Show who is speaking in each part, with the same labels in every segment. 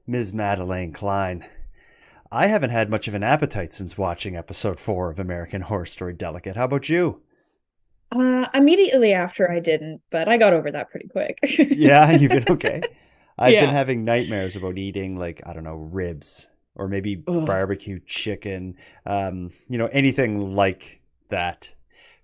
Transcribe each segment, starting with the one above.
Speaker 1: Ms. Madeleine Klein. I haven't had much of an appetite since watching episode 4 of American Horror Story Delicate. How about you?
Speaker 2: Immediately after I didn't, but I got over that pretty quick.
Speaker 1: Yeah, you've been okay. I've been
Speaker 2: Yeah.
Speaker 1: having nightmares about eating, like, I don't know, ribs or maybe
Speaker 2: Ugh.
Speaker 1: barbecue chicken, anything like that.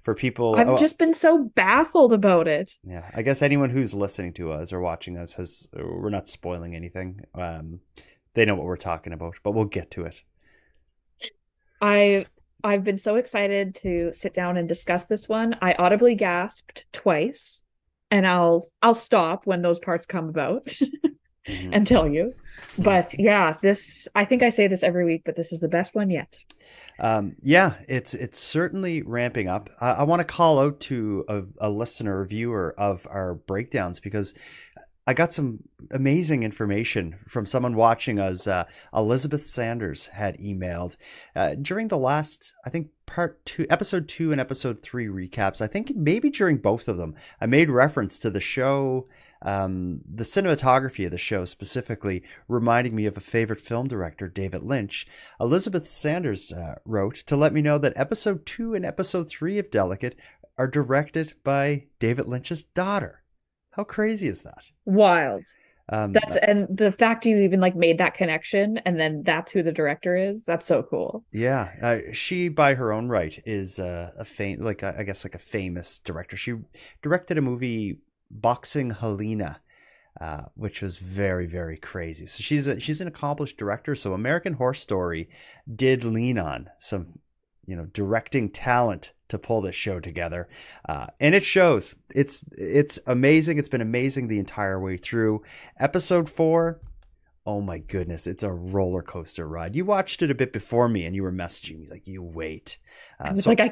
Speaker 1: For people,
Speaker 2: I've just been so baffled about it.
Speaker 1: yeah, I guess anyone who's listening to us or watching us we're not spoiling anything. They know what we're talking about, but we'll get to it.
Speaker 2: I I've been so excited to sit down and discuss this one. I audibly gasped twice, and I'll stop when those parts come about
Speaker 1: Mhm.
Speaker 2: and tell you. But yeah, this I think I say this every week, but this is the best one yet.
Speaker 1: Yeah, it's certainly ramping up. I want to call out to a listener, a viewer of our breakdowns because I got some amazing information from someone watching us. Elizabeth Sanders had emailed during the last, I think, part two, episode 2 and episode 3 recaps. I think maybe during both of them, I made reference to the show, the cinematography of the show specifically, reminding me of a favorite film director, David Lynch. Elizabeth Sanders wrote to let me know that episode 2 and episode 3 of Delicate are directed by David Lynch's daughter. How crazy is that?
Speaker 2: Wild.
Speaker 1: Um,
Speaker 2: That's and the fact you even like made that connection and then that's who the director is, that's so cool.
Speaker 1: yeah, she by her own right is a like I guess like a famous director. She directed a movie, Boxing Helena, which was very very crazy. So she's an accomplished director. So American Horror Story did lean on some directing talent to pull this show together, and it shows. It's amazing. It's been amazing the entire way through. Episode 4, oh my goodness, it's a roller coaster ride. You watched it a bit before me, and you were messaging me like, "You wait."
Speaker 2: I was like,
Speaker 1: So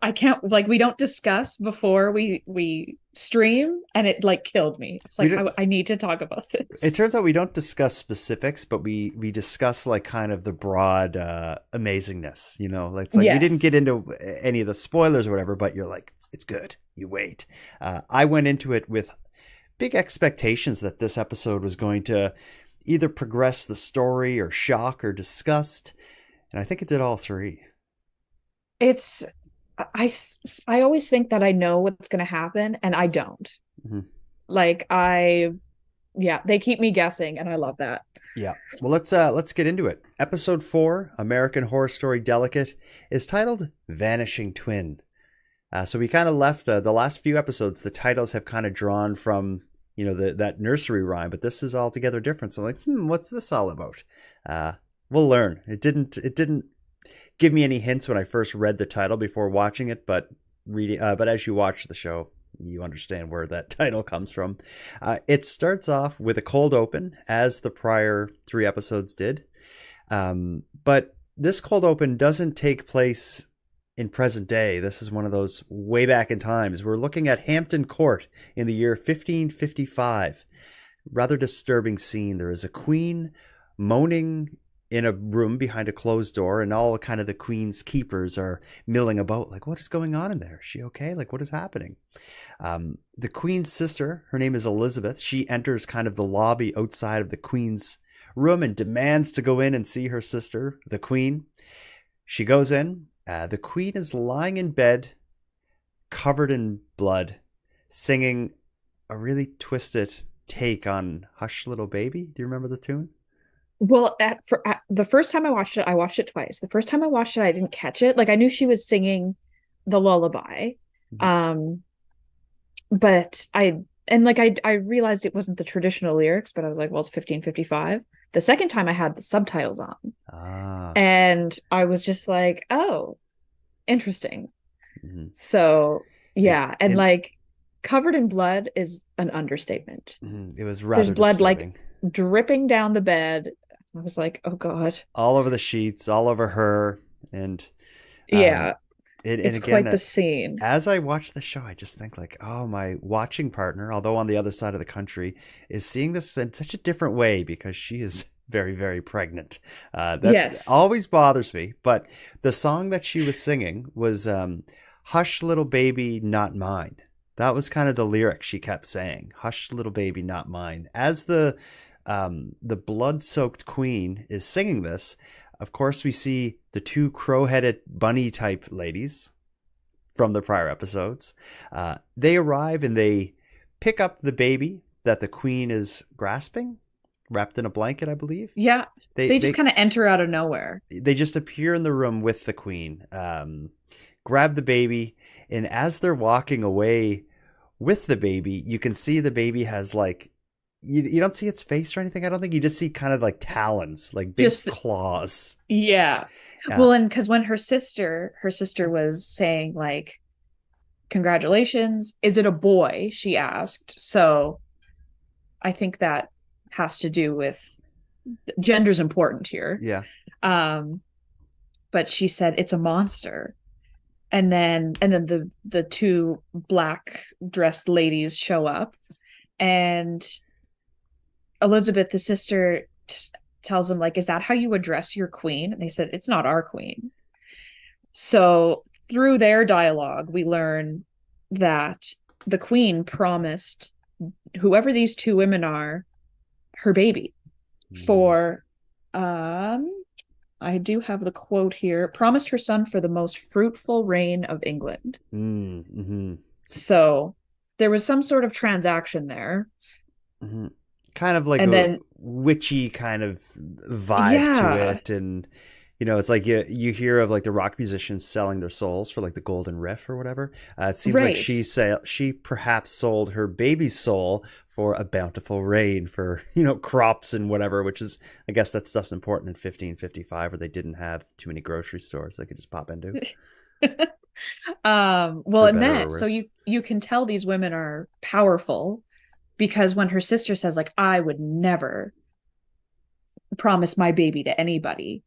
Speaker 2: I can't like we don't discuss before we stream, and it like killed me. It's
Speaker 1: we
Speaker 2: like
Speaker 1: did,
Speaker 2: I need to talk about
Speaker 1: it
Speaker 2: this.
Speaker 1: turns out we don't discuss specifics, but we discuss like kind of the broad amazingness. Like it's like we didn't
Speaker 2: Yes.
Speaker 1: get into any of the spoilers or whatever, but you're like, it's good. You wait. I went into it with big expectations that this episode was going to either progress the story or shock or disgust, and I think it did all three.
Speaker 2: It's I I always think that I know what's going to happen and I don't.
Speaker 1: Mhm.
Speaker 2: Like I yeah, they keep me guessing and I love that.
Speaker 1: Yeah. Well, let's get into it. Episode 4, American Horror Story Delicate, is titled "Vanishing Twin." So we kind of left the last few episodes. The titles have kind of drawn from that nursery rhyme, but this is altogether different. So I'm like, what's this all about? Uh, we'll learn. It didn't give me any hints when I first read the title before watching it, but but as you watch the show, you understand where that title comes from. It starts off with a cold open, as the prior 3 episodes did, but this cold open doesn't take place in present day. This is one of those way back in times. We're looking at Hampton Court in the year 1555. Rather disturbing scene. There is a queen moaning in a room behind a closed door, and all kind of the queen's keepers are milling about, like, what is going on in there? Is she okay? Like, what is happening? The queen's sister, her name is Elizabeth, she enters kind of the lobby outside of the queen's room and demands to go in and see her sister, the queen. She goes in. The queen is lying in bed, covered in blood, singing a really twisted take on "Hush, Little Baby." Do you remember the tune?
Speaker 2: Well, the first time I watched it twice. The first time I watched it, I didn't catch it. Like I knew she was singing the lullaby.
Speaker 1: Mhm.
Speaker 2: Um, but I realized it wasn't the traditional lyrics, but I was like, well, it's 1555. The second time I had the subtitles on,
Speaker 1: Ah.
Speaker 2: and I was just like, oh, interesting.
Speaker 1: Mhm.
Speaker 2: So
Speaker 1: It,
Speaker 2: yeah, and
Speaker 1: it,
Speaker 2: like covered in blood is an understatement.
Speaker 1: it was
Speaker 2: There's
Speaker 1: rather
Speaker 2: blood like
Speaker 1: disturbing.
Speaker 2: dripping down the bed. I was like, oh God.
Speaker 1: All over the sheets, all over her, and um,
Speaker 2: Yeah,
Speaker 1: and
Speaker 2: it's
Speaker 1: again,
Speaker 2: quite the scene.
Speaker 1: as I watch the show, I just think like, oh, my watching partner, although on the other side of the country, is seeing this in such a different way because she is very, very pregnant. That
Speaker 2: Yes.
Speaker 1: always bothers me. But the song that she was singing was "Hush, Little Baby, Not Mine." That was kind of the lyric she kept saying. "Hush, little baby, not mine." As the The blood-soaked queen is singing this. Of course, we see the two crow-headed bunny-type ladies from the prior episodes. They arrive and they pick up the baby that the queen is grasping, wrapped in a blanket, I believe.
Speaker 2: Yeah. They just kind of enter out of nowhere.
Speaker 1: They just appear in the room with the queen, grab the baby, and as they're walking away with the baby, you can see the baby has like, you don't see its face or anything. I don't think. You just see kind of like talons, like big claws.
Speaker 2: Yeah. Well, and because when her sister was saying like, congratulations, is it a boy? She asked. So I think that has to do with gender's important here.
Speaker 1: Yeah.
Speaker 2: But she said it's a monster. And then the two black dressed ladies show up, and Elizabeth, the sister, tells them like, is that how you address your queen? And they said, it's not our queen. So through their dialogue, we learn that the queen promised whoever these two women are her baby for, I do have the quote here, promised her son for the most fruitful reign of England.
Speaker 1: Mm-hmm.
Speaker 2: So there was some sort of transaction there.
Speaker 1: Mm-hmm. Kind of like a witchy kind of vibe to it. And, you know, it's like you hear of like the rock musicians selling their souls for like the golden riff or whatever. It seems like she perhaps sold her baby's soul for a bountiful rain for, you know, crops and whatever, which is, I guess that stuff's important in 1555 where they didn't have too many grocery stores they could just pop into.
Speaker 2: Well, and then so you can tell these women are powerful, because when her sister says like, I would never promise my baby to anybody,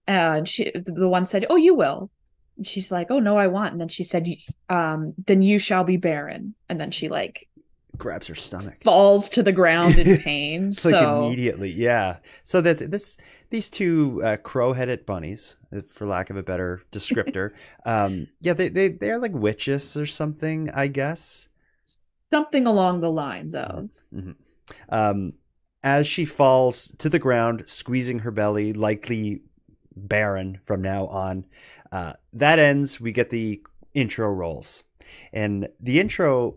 Speaker 2: and the one said, oh, you will. And she's like, oh no, I won't. And then she said, then you shall be barren. And then she like
Speaker 1: grabs her stomach,
Speaker 2: falls to the ground in pain.
Speaker 1: So like immediately, yeah. So these two crow-headed bunnies, for lack of a better descriptor, yeah, they are like witches or something, I guess.
Speaker 2: Something along the lines of.
Speaker 1: Mm-hmm. As she falls to the ground, squeezing her belly, likely barren from now on. That ends. We get the intro rolls, and the intro,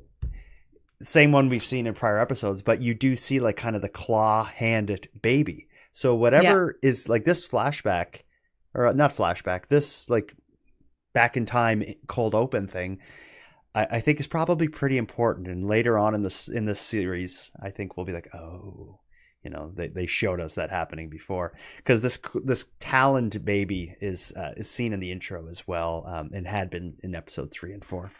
Speaker 1: same one we've seen in prior episodes, but you do see like kind of the claw-handed baby. So whatever is like this flashback, or not flashback, this like back in time cold open thing, I think is probably pretty important. And later on in this series, I think we'll be like, oh, you know, they showed us that happening before, because this taloned baby is seen in the intro as well, and had been in episode 3 and 4.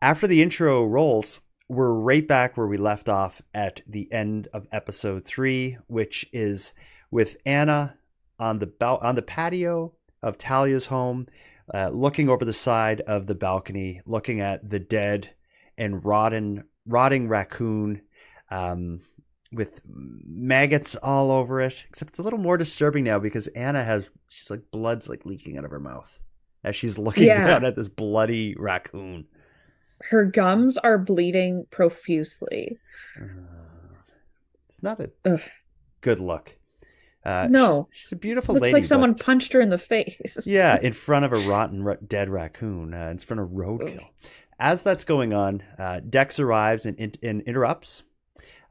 Speaker 1: After the intro rolls, we're right back where we left off at the end of episode 3, which is with Anna on the patio of Talia's home, looking over the side of the balcony, looking at the dead and rotting raccoon, with maggots all over it. Except it's a little more disturbing now because she's like blood's like leaking out of her mouth as she's looking down at this bloody raccoon.
Speaker 2: Her gums are bleeding profusely.
Speaker 1: It's not a good look.
Speaker 2: No,
Speaker 1: she's a beautiful
Speaker 2: looks
Speaker 1: lady.
Speaker 2: Looks like someone punched her in the face.
Speaker 1: Yeah, in front of a rotten dead raccoon, in front of roadkill. As that's going on, Dex arrives and interrupts.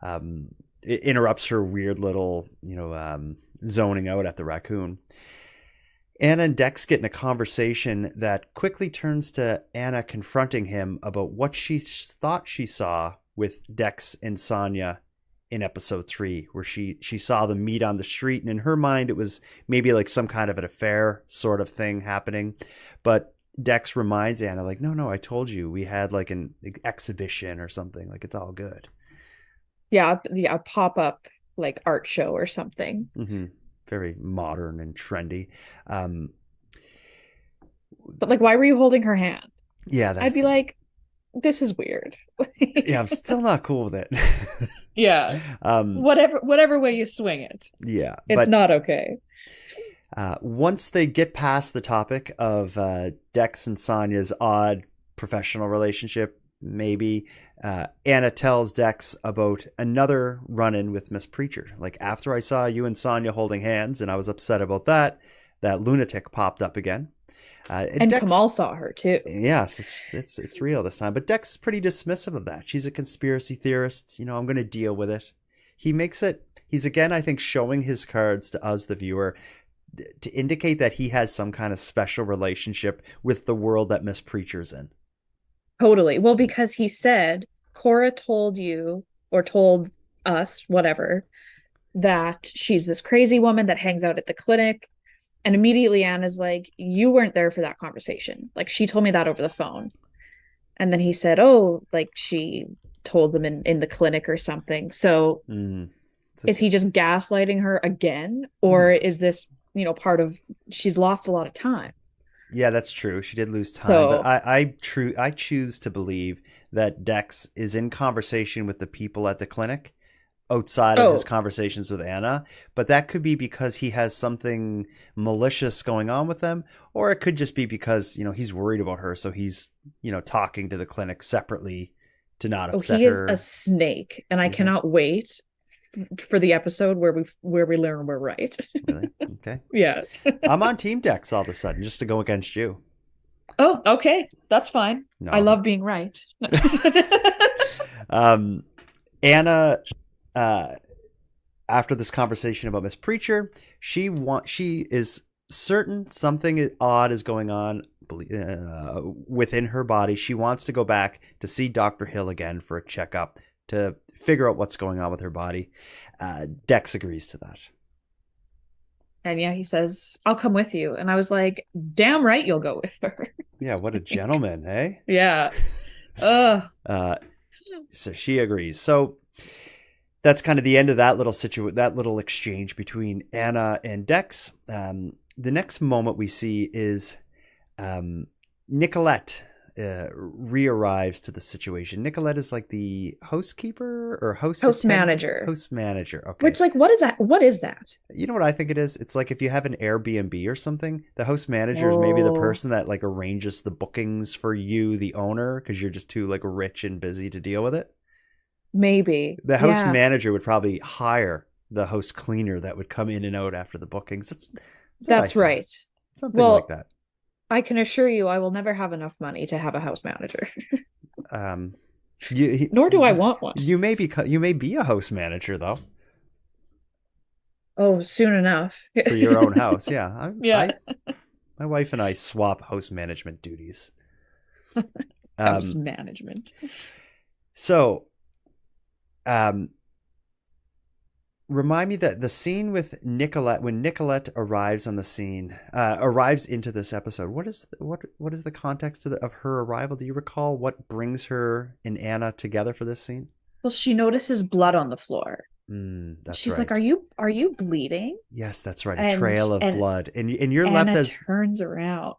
Speaker 1: It interrupts her weird little, zoning out at the raccoon. Anna and Dex get in a conversation that quickly turns to Anna confronting him about what she thought she saw with Dex and Sonya in episode 3, where she saw them meet on the street, and in her mind it was maybe like some kind of an affair sort of thing happening. But Dex reminds Anna, like, no, I told you we had like an exhibition or something, like it's all good.
Speaker 2: Yeah, a pop-up like art show or something.
Speaker 1: Mm-hmm. Very modern and trendy.
Speaker 2: But like, why were you holding her hand?
Speaker 1: Yeah,
Speaker 2: I'd be like, this is weird.
Speaker 1: Yeah, I'm still not cool with it.
Speaker 2: Yeah. Whatever way you swing it.
Speaker 1: Yeah.
Speaker 2: It's not okay.
Speaker 1: Once they get past the topic of Dex and Sonya's odd professional relationship, maybe Anna tells Dex about another run-in with Miss Preacher. Like, after I saw you and Sonya holding hands and I was upset about that, that lunatic popped up again.
Speaker 2: And
Speaker 1: Dex,
Speaker 2: Kamal saw her too.
Speaker 1: yes, it's real this time. But Dex is pretty dismissive of that. She's a conspiracy theorist. I'm going to deal with it. He's again, I think, showing his cards to us, the viewer, to indicate that he has some kind of special relationship with the world that Miss Preacher's in.
Speaker 2: Totally. Well, because he said, Cora told you or told us, whatever, that she's this crazy woman that hangs out at the clinic. And immediately Anna's like, you weren't there for that conversation. Like, she told me that over the phone. And then he said, oh, like she told them in the clinic or something. So is he just gaslighting her again? Or is this, part of, she's lost a lot of time?
Speaker 1: Yeah, that's true. She did lose time. But I choose to believe that Dex is in conversation with the people at the clinic outside of his conversations with Anna. But that could be because he has something malicious going on with them. Or it could just be because, he's worried about her. So he's, talking to the clinic separately to not upset her.
Speaker 2: He is a snake. And I cannot wait for the episode where we learn we're right.
Speaker 1: Really? Okay.
Speaker 2: Yeah.
Speaker 1: I'm on Team Dex all of a sudden just to go against you.
Speaker 2: Oh, okay. That's fine. No. I love being right.
Speaker 1: Anna, after this conversation about Miss Preacher, she is certain something odd is going on within her body. She wants to go back to see Dr. Hill again for a checkup to figure out what's going on with her body. Dex agrees to that.
Speaker 2: And yeah, he says, I'll come with you. And I was like, damn right you'll go with her.
Speaker 1: Yeah, what a gentleman, eh?
Speaker 2: Yeah.
Speaker 1: So she agrees. So that's kind of the end of that little exchange between Anna and Dex. The next moment we see is Nicolette re-arrives to the situation. Nicolette is like the housekeeper or host manager. Host manager. Okay.
Speaker 2: Which, like, what is that? What is that?
Speaker 1: You know what I think it is? It's like if you have an Airbnb or something, the host manager is maybe the person that like arranges the bookings for you, the owner, because you're just too like rich and busy to deal with it.
Speaker 2: Maybe.
Speaker 1: The host manager would probably hire the host cleaner that would come in and out after the bookings.
Speaker 2: That's right.
Speaker 1: Something like that.
Speaker 2: I can assure you I will never have enough money to have a house manager. Nor do I want one.
Speaker 1: You may be a house manager, though.
Speaker 2: Oh, soon enough.
Speaker 1: For your own house, yeah. My wife and I swap house management duties.
Speaker 2: House management.
Speaker 1: So, remind me that the scene with Nicolette, when Nicolette arrives on the scene, arrives into this episode. What is the context of her arrival? Do you recall what brings her and Anna together for this scene?
Speaker 2: Well, she notices blood on the floor.
Speaker 1: She's
Speaker 2: like, "Are you bleeding?"
Speaker 1: Yes, that's right. A trail of blood, and you're
Speaker 2: Anna
Speaker 1: left as
Speaker 2: turns around.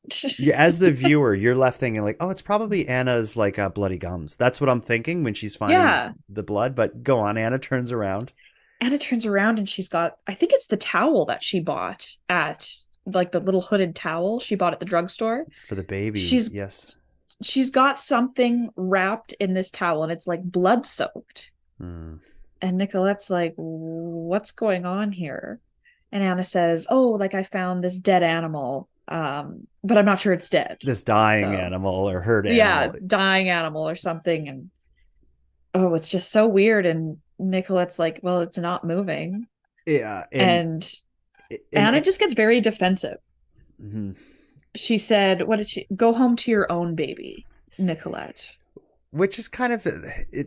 Speaker 1: As the viewer, you're left thinking like, "Oh, it's probably Anna's like bloody gums." That's what I'm thinking when she's finding the blood. But go on, Anna turns around.
Speaker 2: Anna turns around and she's got, I think it's the towel that she bought at, like the little hooded towel she bought at the drugstore.
Speaker 1: For the baby, yes.
Speaker 2: She's got something wrapped in this towel and it's like blood soaked. And Nicolette's like, what's going on here? And Anna says, oh, like I found this dead animal, but I'm not sure it's dead.
Speaker 1: This dying animal or hurt animal.
Speaker 2: Yeah, dying animal or something. And oh, it's just so weird. And Nicolette's like, well, it's not moving.
Speaker 1: Yeah.
Speaker 2: And Anna just gets very defensive. She said, what did she go home to your own baby, Nicolette?
Speaker 1: Which is kind of,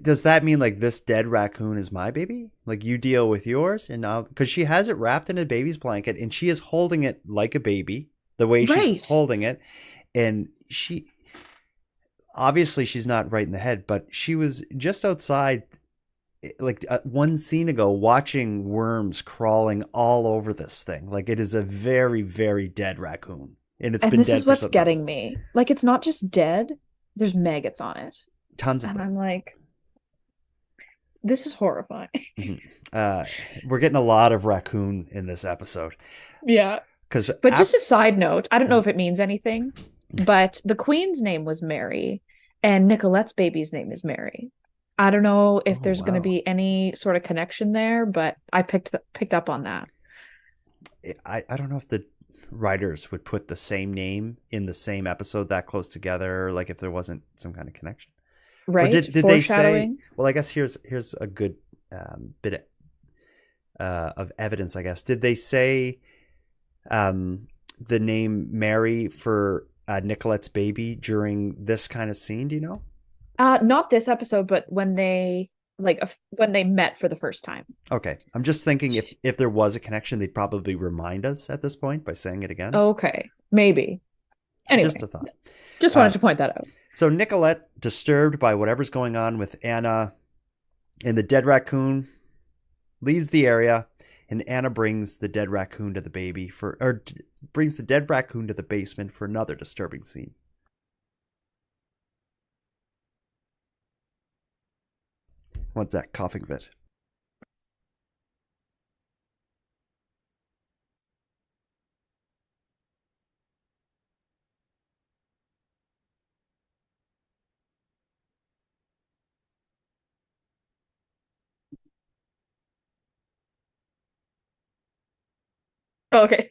Speaker 1: does that mean like this dead raccoon is my baby? Like you deal with yours? And now, because she has it wrapped in a baby's blanket and she is holding it like a baby, the way she's holding it. And obviously she's not right in the head, but she was just outside like one scene ago watching worms crawling all over this thing. Like it is a very, very dead raccoon. And it's been dead.
Speaker 2: This is what's getting me. Like it's not just dead, there's maggots on it.
Speaker 1: Tons of them.
Speaker 2: I'm like, this is horrifying.
Speaker 1: We're getting a lot of raccoon in this episode.
Speaker 2: Yeah. But just a side note, I don't know if it means anything, but the queen's name was Mary. and Nicolette's baby's name is Mary. I don't know if
Speaker 1: Oh,
Speaker 2: there's going to
Speaker 1: wow.
Speaker 2: be any sort of connection there, but I picked up on that.
Speaker 1: I don't know if the writers would put the same name in the same episode that close together, like if there wasn't some kind of connection. Or
Speaker 2: Right?
Speaker 1: did they say?
Speaker 2: Foreshadowing.
Speaker 1: Well, I guess here's a good bit of evidence. I guess did they say um, the name Mary for Nicolette's baby during this kind of scene? Do you know?
Speaker 2: Not this episode, but when they when they met for the first time.
Speaker 1: Okay, I'm just thinking if there was a connection, they'd probably remind us at this point by saying it again.
Speaker 2: Okay, maybe.
Speaker 1: Just
Speaker 2: Anyway,
Speaker 1: a thought.
Speaker 2: just
Speaker 1: Uh,
Speaker 2: wanted to point that out.
Speaker 1: so Nicolette, disturbed by whatever's going on with Anna and the dead raccoon, leaves the area, and Anna brings the dead raccoon to the baby brings the dead raccoon to the basement for another disturbing scene. What's that coughing fit?
Speaker 2: Okay.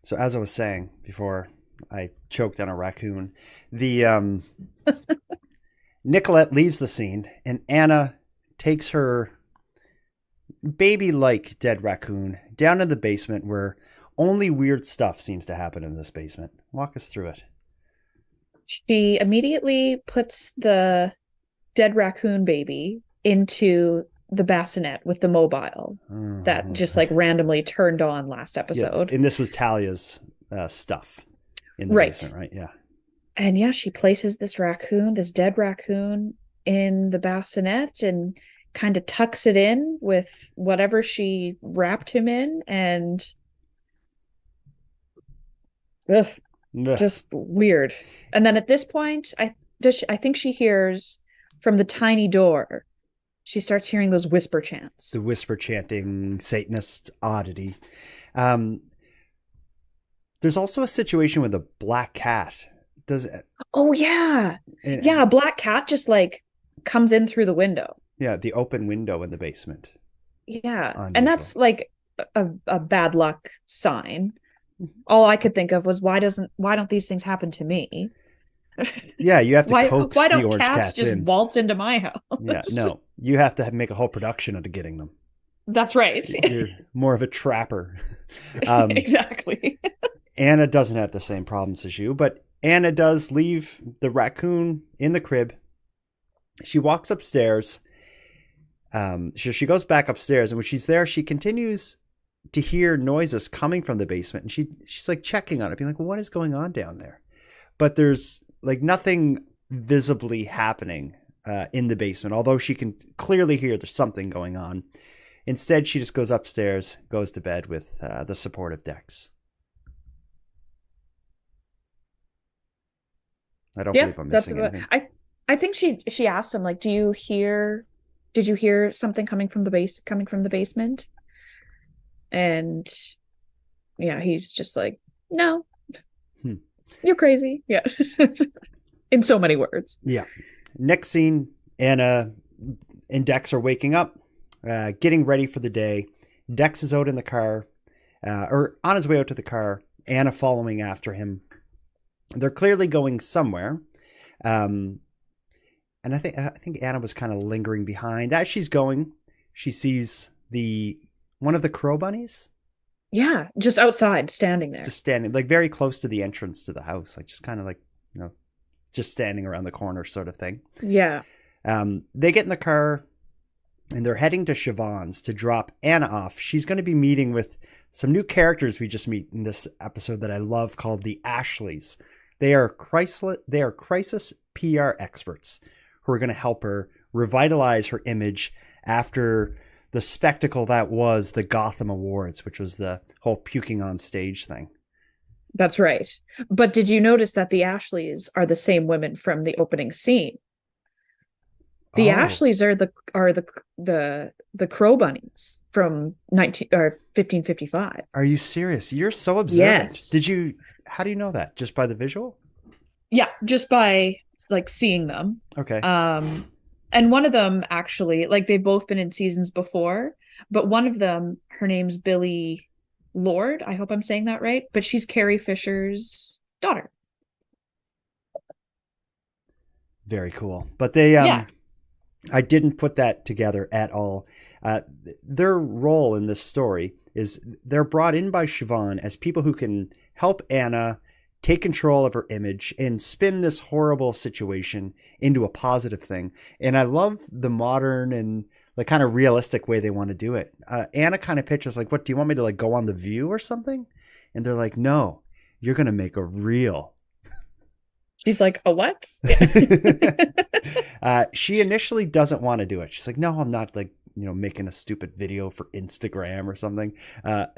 Speaker 1: So as I was saying before, I choked on a raccoon. The Nicolette leaves the scene, and Anna takes her baby-like dead raccoon down to the basement where only weird stuff seems to happen in this basement. Walk us through it.
Speaker 2: She immediately puts the dead raccoon baby into the bassinet with the mobile that just like randomly turned on last
Speaker 1: Yeah,
Speaker 2: episode.
Speaker 1: and this was Talia's stuff in the
Speaker 2: Right.
Speaker 1: basement, right? Yeah.
Speaker 2: And yeah, she places this dead raccoon in the bassinet and kind of tucks it in with whatever she wrapped him in and ugh,
Speaker 1: Ugh.
Speaker 2: just weird. And then at this point, I think she hears from the tiny door. She starts hearing those whisper chants.
Speaker 1: The whisper chanting Satanist oddity. Um, there's also a situation with a black cat. Does
Speaker 2: Oh yeah. Yeah, a black cat just like comes in through the window.
Speaker 1: Yeah, the open window in the basement.
Speaker 2: Yeah. And
Speaker 1: Unusual.
Speaker 2: that's like a bad luck sign. All I could think of was why don't these things happen to me?
Speaker 1: Yeah, you have to coax
Speaker 2: why
Speaker 1: the
Speaker 2: don't
Speaker 1: orange
Speaker 2: cats
Speaker 1: cats
Speaker 2: just
Speaker 1: in.
Speaker 2: waltz into my house?
Speaker 1: Yeah, no, you have to make a whole production of getting them.
Speaker 2: That's right.
Speaker 1: You're more of a trapper. Um,
Speaker 2: Exactly.
Speaker 1: Anna doesn't have the same problems as you, but Anna does leave the raccoon in the crib She walks upstairs. She goes back upstairs, and when she's there, she continues to hear noises coming from the basement, and she's like checking on it, being like, "What is going on down there?" But there's like nothing visibly happening in the basement, although she can clearly hear there's something going on. Instead, she just goes upstairs, goes to bed with the support of Dex. I don't believe I'm missing anything.
Speaker 2: I think she asked him, like, did you hear something coming from the basement? And yeah, he's just like, no, you're crazy. Yeah. In so many words.
Speaker 1: Yeah. Next scene, Anna and Dex are waking up, getting ready for the day. Dex is out in the car, or on his way out to the car, Anna following after him. They're clearly going somewhere. And I think Anna was kind of lingering behind. As she's going, she sees one of the crow bunnies.
Speaker 2: Yeah, just outside, standing there.
Speaker 1: Just standing, like very close to the entrance to the house. Like just kind of like, just standing around the corner sort of thing.
Speaker 2: Yeah.
Speaker 1: They get in the car and they're heading to Siobhan's to drop Anna off. She's going to be meeting with some new characters we just meet in this episode that I love, called the Ashleys. They are crisis PR experts who are going to help her revitalize her image after the spectacle that was the Gotham Awards, which was the whole puking on stage thing.
Speaker 2: That's right. But did you notice that the Ashleys are the same women from the opening scene? The Ashleys are the Crow Bunnies from 1555.
Speaker 1: Are you serious? You're so observant.
Speaker 2: Yes.
Speaker 1: How do you know that? Just by the visual?
Speaker 2: Yeah, just by like seeing them.
Speaker 1: Okay.
Speaker 2: And one of them actually, like, they've both been in seasons before, but one of them, her name's Billie Lourd. I hope I'm saying that right, but she's Carrie Fisher's daughter.
Speaker 1: Very cool. But they I didn't put that together at all. Their role in this story is they're brought in by Siobhan as people who can help Anna take control of her image and spin this horrible situation into a positive thing. And I love the modern and the kind of realistic way they want to do it. Anna kind of pitches like, "What do you want me to like go on The View or something?" And they're like, "No, you're going to make a reel."
Speaker 2: She's like, "A what?"
Speaker 1: She initially doesn't want to do it. She's like, "No, I'm not like, making a stupid video for Instagram or something." And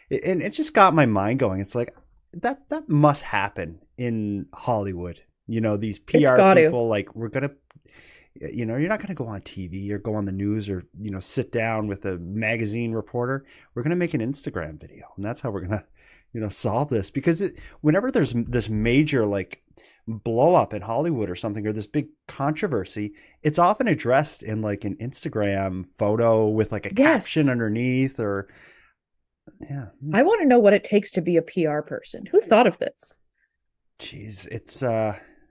Speaker 1: it just got my mind going. It's like, that must happen in Hollywood. These PR people, like, we're going to, you're not going to go on TV or go on the news or, sit down with a magazine reporter. We're going to make an Instagram video. And that's how we're going to, solve this. Because whenever there's this major, like, blow up in Hollywood or something, or this big controversy, it's often addressed in like an Instagram photo with like a caption underneath, or I want to
Speaker 2: know what it takes to be a PR person. Who thought of this?
Speaker 1: Jeez, it's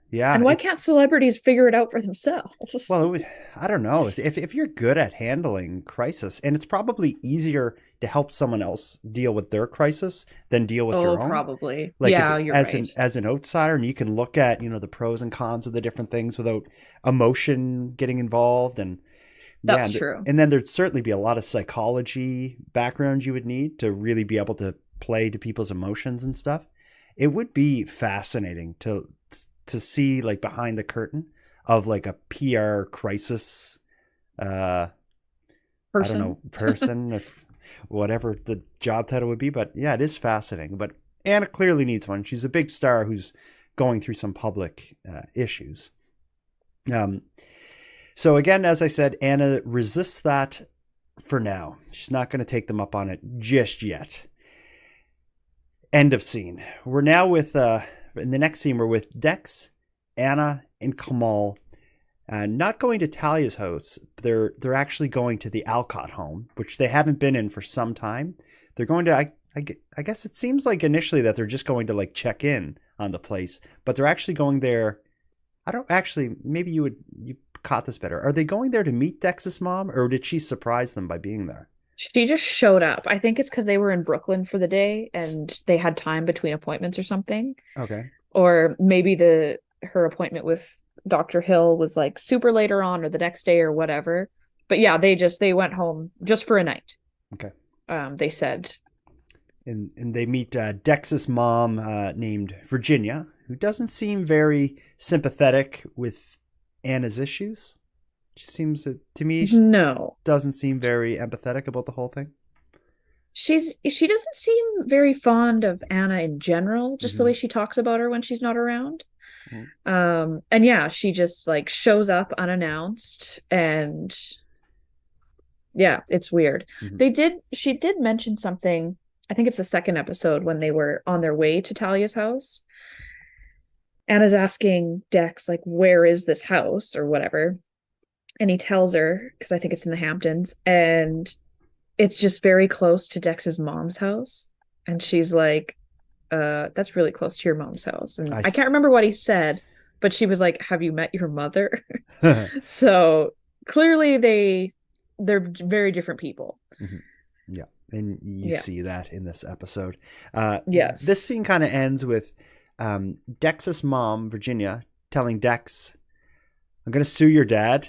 Speaker 2: and why can't celebrities figure it out for themselves?
Speaker 1: Well, I don't know. If you're good at handling crisis, and it's probably easier to help someone else deal with their crisis than deal with your own.
Speaker 2: Probably.
Speaker 1: Like,
Speaker 2: you're right.
Speaker 1: As an outsider, and you can look at, the pros and cons of the different things without emotion getting involved. And
Speaker 2: that's true.
Speaker 1: And then there'd certainly be a lot of psychology background you would need to really be able to play to people's emotions and stuff. It would be fascinating to see like behind the curtain of like a PR crisis person. I don't know, person, if whatever the job title would be. But yeah, it is fascinating. But Anna clearly needs one. She's a big star who's going through some public issues. So again, as I said, Anna resists that for now. She's not going to take them up on it just yet. End of scene. We're now with in the next scene, we're with Dex, Anna, and Kamal. Not going to Talia's house. They're actually going to the Alcott home, which they haven't been in for some time. They're going to, I guess it seems like initially that they're just going to like check in on the place, but they're actually going there. Maybe you caught this better. Are they going there to meet Dex's mom, or did she surprise them by being there?
Speaker 2: She just showed up. I think it's because they were in Brooklyn for the day and they had time between appointments or something.
Speaker 1: Okay.
Speaker 2: Or maybe her appointment with Dr. Hill was like super later on or the next day or whatever. But yeah, they went home just for a night.
Speaker 1: Okay.
Speaker 2: They said.
Speaker 1: And they meet Dex's mom, named Virginia, who doesn't seem very sympathetic with Anna's issues. She seems to me she
Speaker 2: No.
Speaker 1: doesn't seem very empathetic about the whole thing.
Speaker 2: She doesn't seem very fond of Anna in general, just the
Speaker 1: Mm-hmm.
Speaker 2: way she talks about her when she's not around.
Speaker 1: Mm-hmm.
Speaker 2: And yeah, she just like shows up unannounced, and yeah, it's weird.
Speaker 1: Mm-hmm.
Speaker 2: She did mention something, I think it's the second episode when they were on their way to Talia's house. Anna's asking Dex, like, where is this house or whatever? And he tells her, because I think it's in the Hamptons, and it's just very close to Dex's mom's house. And she's like, that's really close to your mom's house. And I can't remember what he said, but she was like, have you met your mother? So clearly they're very different people.
Speaker 1: Mm-hmm. Yeah. And you see that in this episode.
Speaker 2: Yes.
Speaker 1: This scene kind of ends with Dex's mom, Virginia, telling Dex, I'm going to sue your dad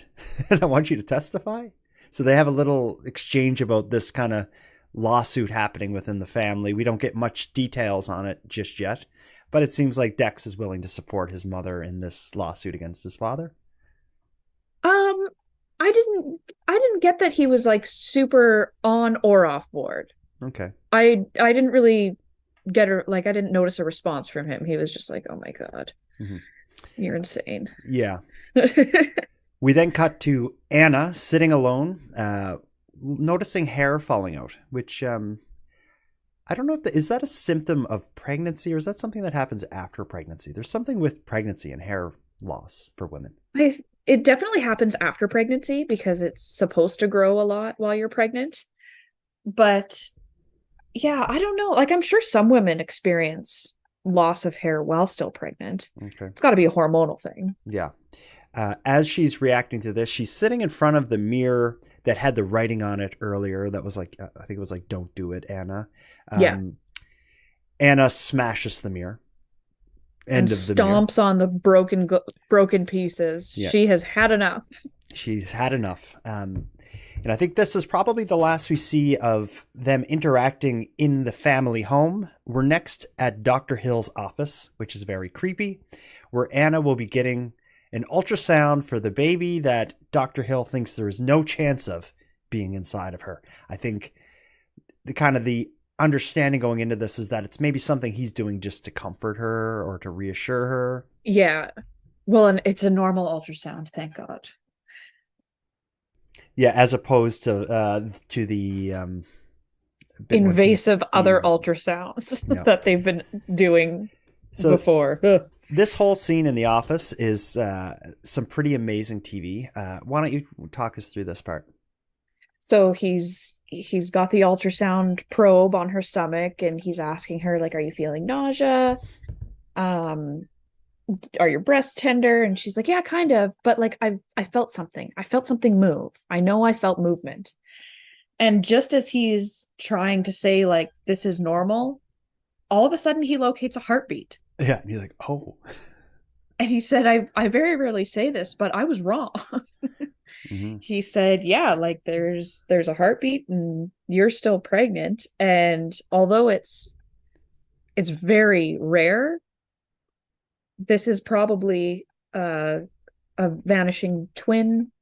Speaker 1: and I want you to testify. So they have a little exchange about this kind of lawsuit happening within the family. We don't get much details on it just yet, but it seems like Dex is willing to support his mother in this lawsuit against his father.
Speaker 2: I didn't get that he was like super on or off board.
Speaker 1: Okay.
Speaker 2: I didn't really get her, like I didn't notice a response from him. He was just like, oh my God, you're insane.
Speaker 1: Yeah. We then cut to Anna sitting alone, noticing hair falling out, which I don't know if is that a symptom of pregnancy, or is that something that happens after pregnancy? There's something with pregnancy and hair loss for women.
Speaker 2: It definitely happens after pregnancy because it's supposed to grow a lot while you're pregnant. But yeah, I don't know. Like, I'm sure some women experience loss of hair while still pregnant.
Speaker 1: Okay.
Speaker 2: It's got to be a hormonal thing.
Speaker 1: Yeah. As she's reacting to this, she's sitting in front of the mirror that had the writing on it earlier. That was like, I think it was like, don't do it, Anna.
Speaker 2: Yeah.
Speaker 1: Anna smashes the mirror.
Speaker 2: And stomps on the broken pieces. Yeah. She has had enough.
Speaker 1: She's had enough. And I think this is probably the last we see of them interacting in the family home. We're next at Dr. Hill's office, which is very creepy, where Anna will be getting an ultrasound for the baby that Dr. Hill thinks there is no chance of being inside of her. I think the understanding going into this is that it's maybe something he's doing just to comfort her or to reassure her.
Speaker 2: Yeah. Well, and it's a normal ultrasound, thank God.
Speaker 1: Yeah, as opposed to the
Speaker 2: invasive other ultrasounds that they've been doing before.
Speaker 1: This whole scene in the office is some pretty amazing TV. Why don't you talk us through this part?
Speaker 2: So he's got the ultrasound probe on her stomach, and he's asking her, like, are you feeling nausea? Are your breasts tender? And she's like, yeah, kind of, but like I felt something. I felt something move. I know I felt movement. And just as he's trying to say, like, this is normal, all of a sudden he locates a heartbeat.
Speaker 1: Yeah, and he's like, oh.
Speaker 2: And he said, I very rarely say this, but I was wrong. He said, yeah, like there's a heartbeat and you're still pregnant. And although it's very rare, this is probably a vanishing twin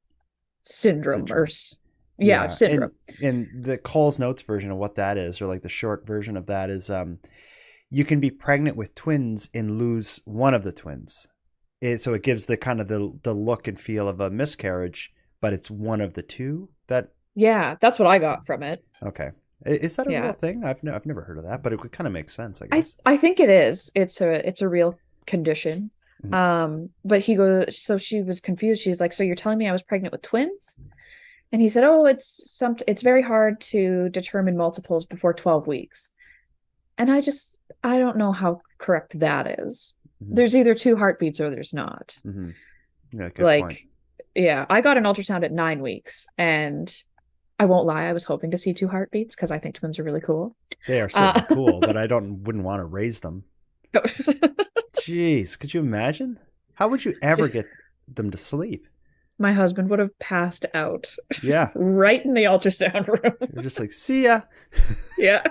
Speaker 2: syndrome. Syndrome.
Speaker 1: And the Cole's Notes version of what that is, or like the short version of that is, you can be pregnant with twins and lose one of the twins. So it gives the kind of the look and feel of a miscarriage, but it's one of the two that.
Speaker 2: Yeah, that's what I got from it.
Speaker 1: Okay. Is that a real thing? I've never heard of that, but it would kind of make sense, I guess.
Speaker 2: I think it is. It's a real condition. But he goes, so she was confused. She's like, so you're telling me I was pregnant with twins? And he said, oh, it's very hard to determine multiples before 12 weeks. And I don't know how correct that is. There's either two heartbeats or there's not.
Speaker 1: Yeah, good point.
Speaker 2: Yeah, I got an ultrasound at 9 weeks, and I won't lie, I was hoping to see two heartbeats because I think twins are really cool.
Speaker 1: They are certainly cool, but I wouldn't want to raise them. Jeez, could you imagine? How would you ever get them to sleep.
Speaker 2: My husband would have passed out
Speaker 1: Yeah.
Speaker 2: right in the ultrasound room.
Speaker 1: They're just like, see ya.
Speaker 2: Yeah.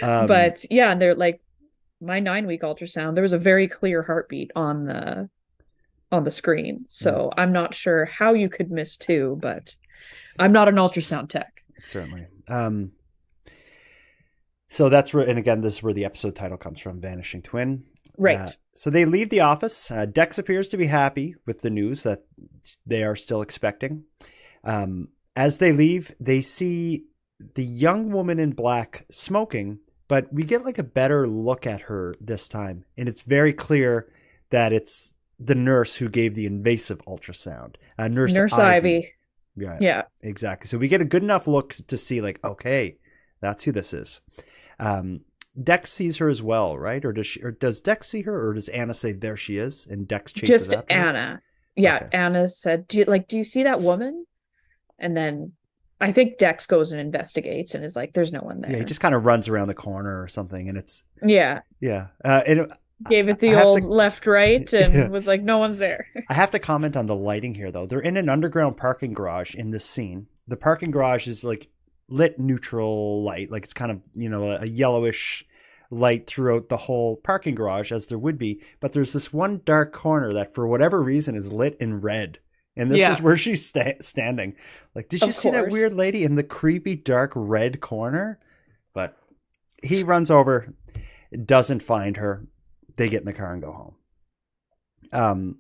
Speaker 1: um,
Speaker 2: But yeah, and they're like my 9-week ultrasound, there was a very clear heartbeat on the screen. So I'm not sure how you could miss two, but I'm not an ultrasound tech.
Speaker 1: certainly. So that's where, and again, this is where the episode title comes from, Vanishing Twin.
Speaker 2: Right.
Speaker 1: So they leave the office. Dex appears to be happy with the news that they are still expecting. As they leave, they see the young woman in black smoking, but we get like a better look at her this time. And it's very clear that it's the nurse who gave the invasive ultrasound. Nurse
Speaker 2: Ivy.
Speaker 1: Yeah,
Speaker 2: Yeah.
Speaker 1: exactly. So we get a good enough look to see like, okay, that's who this is. Dex sees her as well, right? Or does Dex see her, or does Anna say there she is and Dex chases
Speaker 2: Just
Speaker 1: after her?
Speaker 2: Anna. Yeah, okay. Anna said, do you see that woman? And then I think Dex goes and investigates and is like, there's no one there.
Speaker 1: Yeah, he just kind of runs around the corner or something, and it's
Speaker 2: yeah. Gave it the old left, right, and was like, no one's there.
Speaker 1: I have to comment on the lighting here, though. They're in an underground parking garage in this scene. The parking garage is like lit neutral light, like it's kind of, a yellowish light throughout the whole parking garage, as there would be. But there's this one dark corner that, for whatever reason, is lit in red. And this is where she's standing. Like, did you see that weird lady in the creepy dark red corner? But he runs over, doesn't find her. They get in the car and go home.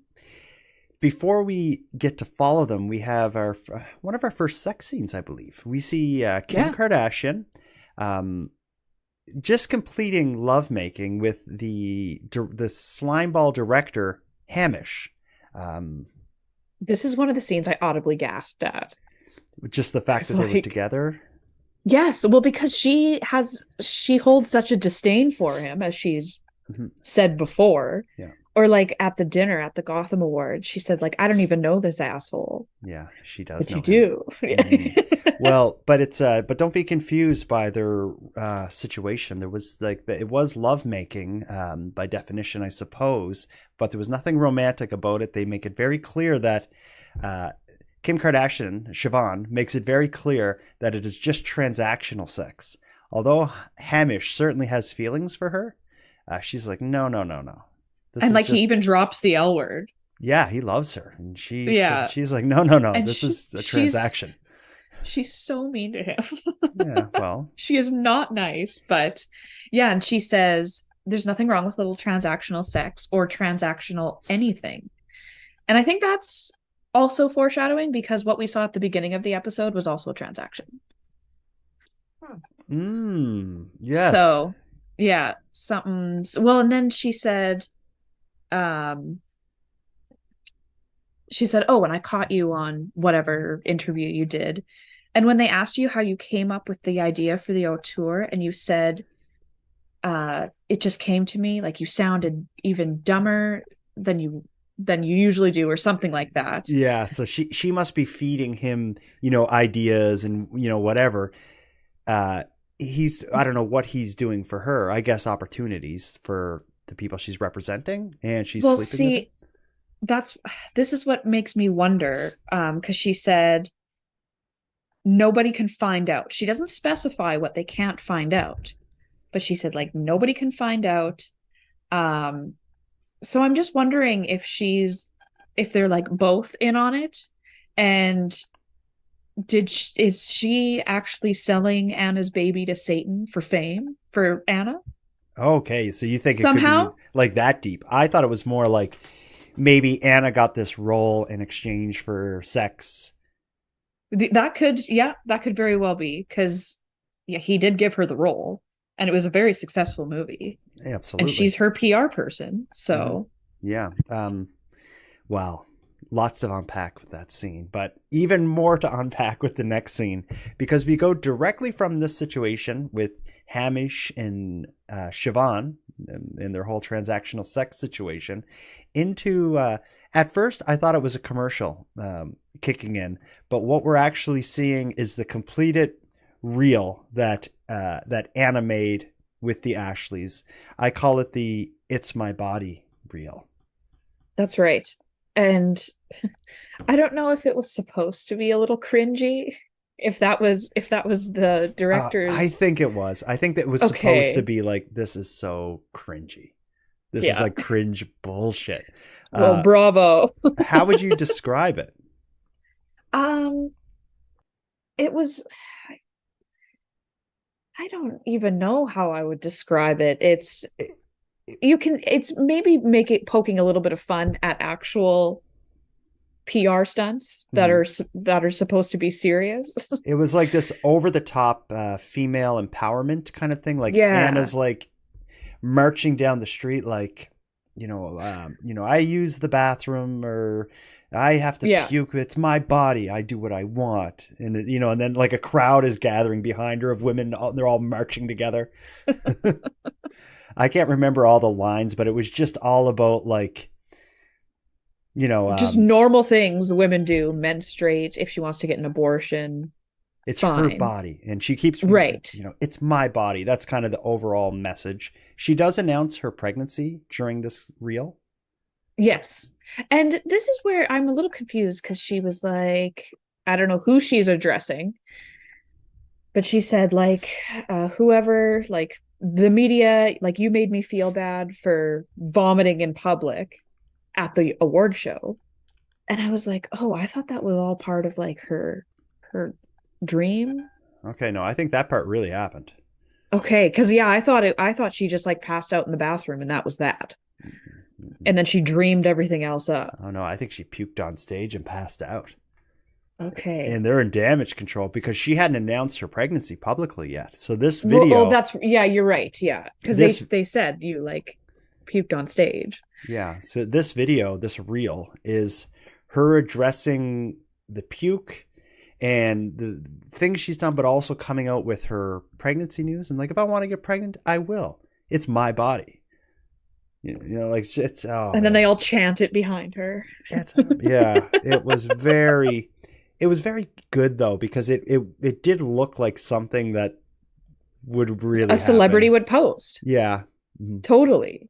Speaker 1: Before we get to follow them, we have one of our first sex scenes, I believe. We see Kim Kardashian just completing lovemaking with the slimeball director, Hamish.
Speaker 2: This is one of the scenes I audibly gasped at.
Speaker 1: Just the fact that they were together?
Speaker 2: Yes, well, because she holds such a disdain for him, as she's said before.
Speaker 1: Yeah.
Speaker 2: Or like at the dinner at the Gotham Awards, she said, like, I don't even know this asshole.
Speaker 1: Yeah, she does.
Speaker 2: But you do.
Speaker 1: Well, but it's but don't be confused by their situation. There was it was lovemaking by definition, I suppose, but there was nothing romantic about it. They make it very clear that Kim Kardashian, Siobhan, makes it very clear that it is just transactional sex. Although Hamish certainly has feelings for her, she's like, no.
Speaker 2: And like, he even drops the L word.
Speaker 1: Yeah, he loves her. And she's like, no. And this is a transaction.
Speaker 2: She's so mean to him.
Speaker 1: Yeah, well.
Speaker 2: She is not nice, but yeah. And she says, there's nothing wrong with little transactional sex or transactional anything. And I think that's also foreshadowing, because what we saw at the beginning of the episode was also a transaction.
Speaker 1: Yes.
Speaker 2: So, yeah, something's... Well, and then she said, oh, and I caught you on whatever interview you did. And when they asked you how you came up with the idea for the auteur, and you said, it just came to me, like you sounded even dumber than you usually do, or something like that.
Speaker 1: Yeah, so she must be feeding him, ideas and, whatever. I don't know what he's doing for her. I guess opportunities for the people she's representing, and she's sleeping with him.
Speaker 2: This is what makes me wonder, because she said nobody can find out. She doesn't specify what they can't find out, but she said, like, nobody can find out. So I'm just wondering if they're like both in on it, and is she actually selling Anna's baby to Satan for fame for Anna?
Speaker 1: Okay, so you think
Speaker 2: somehow
Speaker 1: it could be like that deep? I thought it was more like maybe Anna got this role in exchange for sex.
Speaker 2: That could very well be, because he did give her the role, and it was a very successful movie.
Speaker 1: Yeah, absolutely.
Speaker 2: And she's her PR person, so
Speaker 1: yeah. Wow. Lots to unpack with that scene, but even more to unpack with the next scene, because we go directly from this situation with Hamish and Siobhan and their whole transactional sex situation into, at first I thought it was a commercial kicking in, but what we're actually seeing is the completed reel that Anna made with the Ashleys. I call it the It's My Body reel.
Speaker 2: That's right. And I don't know if it was supposed to be a little cringy, if that was the
Speaker 1: I
Speaker 2: director's.
Speaker 1: think it was. I think that it was supposed to
Speaker 2: Okay.
Speaker 1: be like, this is so cringy. This is
Speaker 2: Yeah.
Speaker 1: like cringe bullshit.
Speaker 2: Well,
Speaker 1: Uh,
Speaker 2: bravo.
Speaker 1: how would you describe it?
Speaker 2: Um, it was, I don't even know how I would describe it. It's
Speaker 1: It, it,
Speaker 2: you can it's maybe make it poking a little bit of fun at actual PR stunts that
Speaker 1: mhm.
Speaker 2: are supposed to be serious.
Speaker 1: It was like this over the top female empowerment kind of thing. Like
Speaker 2: Yeah.
Speaker 1: Anna's like marching down the street, like, I use the bathroom, or I have to
Speaker 2: Yeah.
Speaker 1: puke. It's my body. I do what I want. And, and then like a crowd is gathering behind her of women. They're all marching together. I can't remember all the lines, but it was just all about like, you know,
Speaker 2: Just
Speaker 1: um,
Speaker 2: normal things women do, menstruate, if she wants to get an abortion,
Speaker 1: it's her
Speaker 2: fine.
Speaker 1: body. And she keeps,
Speaker 2: Right.
Speaker 1: it's my body. That's kind of the overall message. She does announce her pregnancy during this reel.
Speaker 2: Yes. And this is where I'm a little confused because she was like, I don't know who she's addressing, but she said like whoever, like the media, like you made me feel bad for vomiting in public at the award show. And I was like, oh, I thought that was all part of like her dream.
Speaker 1: Okay, no, I think that part really happened.
Speaker 2: Okay, because yeah, I thought she just like passed out in the bathroom and that was that. And then she dreamed everything else up.
Speaker 1: Oh no, I think she puked on stage and passed out.
Speaker 2: Okay.
Speaker 1: And they're in damage control because she hadn't announced her pregnancy publicly yet. So this
Speaker 2: Well, oh,
Speaker 1: video,
Speaker 2: that's yeah, you're right. Yeah, because they
Speaker 1: this
Speaker 2: they said you like puked on stage.
Speaker 1: yeah, so this video, this reel is her addressing the puke and the things she's done, but also coming out with her pregnancy news. And like, if I want to get pregnant, I will. It's my body. Like it's oh
Speaker 2: And then they
Speaker 1: man,
Speaker 2: all chant it behind her.
Speaker 1: yeah. It was very good though, because it did look like something that would
Speaker 2: A
Speaker 1: really
Speaker 2: celebrity
Speaker 1: happen.
Speaker 2: would post.
Speaker 1: Yeah. Mhm.
Speaker 2: Totally.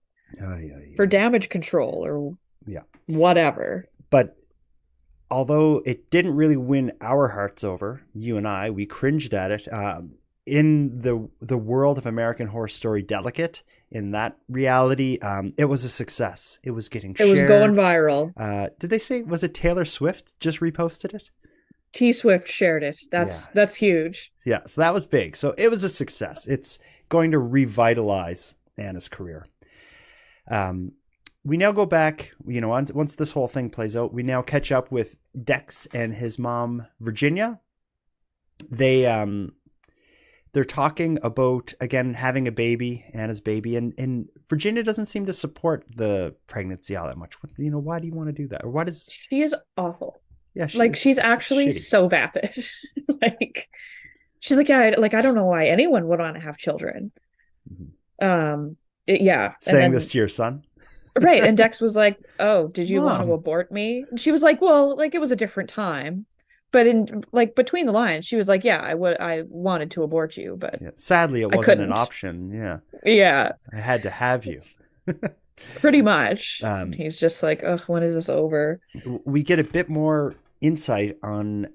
Speaker 2: For
Speaker 1: Yeah.
Speaker 2: damage control or
Speaker 1: Yeah.
Speaker 2: whatever.
Speaker 1: But although it didn't really win our hearts over, you and I, we cringed at it. In the world of American Horror Story Delicate, in that reality, it was a success. It was getting
Speaker 2: It was going
Speaker 1: shared.
Speaker 2: viral.
Speaker 1: Did they say, was it Taylor Swift just reposted it?
Speaker 2: T Swift shared it.
Speaker 1: Yeah.
Speaker 2: That's huge.
Speaker 1: Yeah. So that was big. So it was a success. It's going to revitalize Anna's career. Um, we now go back, once this whole thing plays out, we now catch up with Dex and his mom, Virginia. They're talking about, again, having a baby, Anna's baby, and Virginia doesn't seem to support the pregnancy all that much. Why do you want to do that? Or why does,
Speaker 2: She is awful.
Speaker 1: yeah, she
Speaker 2: Like
Speaker 1: is,
Speaker 2: she's
Speaker 1: she's
Speaker 2: actually
Speaker 1: shitty.
Speaker 2: so vapid. Like she's like, yeah, like I don't know why anyone would want to have children.
Speaker 1: Mhm.
Speaker 2: Yeah. And
Speaker 1: Saying this
Speaker 2: then
Speaker 1: to your son?
Speaker 2: right. And Dex was like, oh, did you want to
Speaker 1: Mom.
Speaker 2: abort me? And she was like, well, like it was a different time. But in like between the lines, she was like, yeah, I wanted to abort you, but
Speaker 1: Yeah. Sadly, it
Speaker 2: I
Speaker 1: wasn't an
Speaker 2: couldn't.
Speaker 1: option. Yeah.
Speaker 2: Yeah,
Speaker 1: I had to have you.
Speaker 2: pretty much.
Speaker 1: um,
Speaker 2: He's just like, ugh, when is this over?
Speaker 1: we get a bit more insight on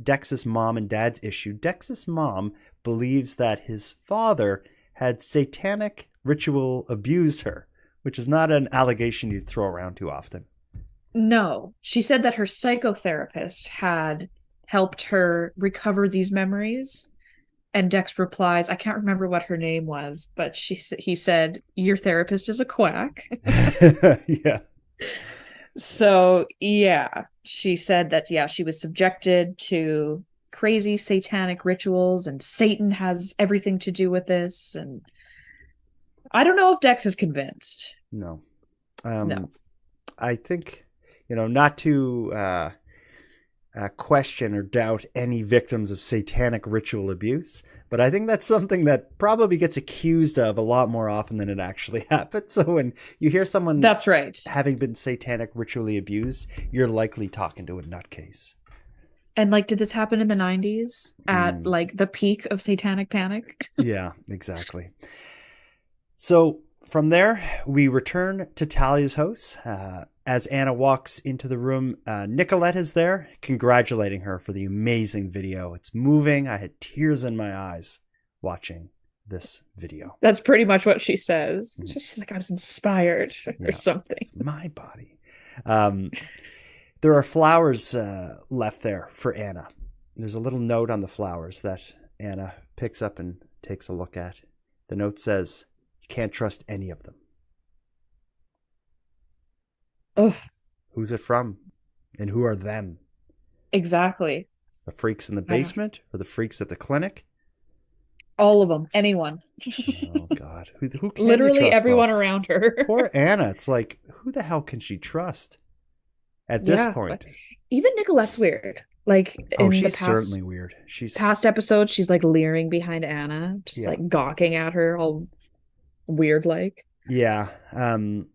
Speaker 1: Dex's mom and dad's issue. Dex's mom believes that his father had satanic ritual abused her, which is not an allegation you'd throw around too often.
Speaker 2: No, she said that her psychotherapist had helped her recover these memories. And Dex replies, I can't remember what her name was, but he said, your therapist is a quack.
Speaker 1: Yeah.
Speaker 2: So, yeah, she said that, yeah, she was subjected to crazy satanic rituals and Satan has everything to do with this. And I don't know if Dex is convinced.
Speaker 1: No.
Speaker 2: No.
Speaker 1: I think, not to question or doubt any victims of satanic ritual abuse, but I think that's something that probably gets accused of a lot more often than it actually happens. So when you hear someone
Speaker 2: That's right.
Speaker 1: having been satanic ritually abused, you're likely talking to a nutcase.
Speaker 2: And like, did this happen in the 90s at
Speaker 1: Mm,
Speaker 2: like the peak of satanic panic?
Speaker 1: yeah, exactly. So from there, we return to Talia's house. as Anna walks into the room, Nicolette is there, congratulating her for the amazing video. It's moving. I had tears in my eyes watching this video.
Speaker 2: That's pretty much what she says. She's like, I was inspired or something.
Speaker 1: It's my body. There are flowers left there for Anna. There's a little note on the flowers that Anna picks up and takes a look at. The note says, you can't trust any of them.
Speaker 2: Oh,
Speaker 1: who's it from? And who are them?
Speaker 2: Exactly.
Speaker 1: The freaks in the basement or the freaks at the clinic?
Speaker 2: All of them. Anyone.
Speaker 1: Oh, God. Who can
Speaker 2: Literally
Speaker 1: trust,
Speaker 2: everyone
Speaker 1: though?
Speaker 2: around her.
Speaker 1: Poor Anna. It's like, who the hell can she trust at this point?
Speaker 2: Even Nicolette's weird. Like, in
Speaker 1: she's
Speaker 2: the past,
Speaker 1: certainly weird. She's
Speaker 2: past episodes, she's like leering behind Anna, just like gawking at her, all weird like.
Speaker 1: Yeah. Anna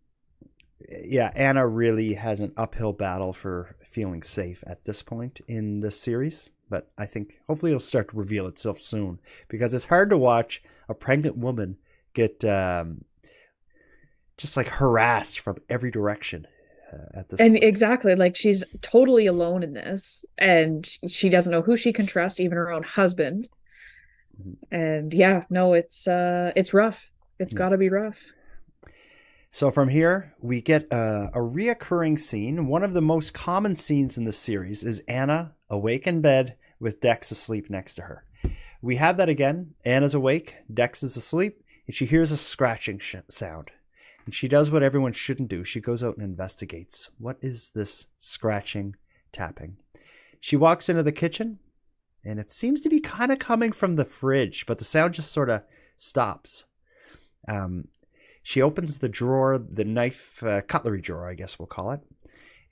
Speaker 1: really has an uphill battle for feeling safe at this point in the series. But I think hopefully it'll start to reveal itself soon, because it's hard to watch a pregnant woman get just like harassed from every direction at this point.
Speaker 2: Exactly, like she's totally alone in this, and she doesn't know who she can trust, even her own husband. And it's rough. It's got to be rough.
Speaker 1: So from here, we get a reoccurring scene. One of the most common scenes in the series is Anna awake in bed with Dex asleep next to her. We have that again. Anna's awake, Dex is asleep, and she hears a scratching sound. And she does what everyone shouldn't do. She goes out and investigates. What is this scratching, tapping? She walks into the kitchen, and it seems to be kind of coming from the fridge, but the sound just sort of stops. She opens the drawer, the knife, cutlery drawer, I guess we'll call it.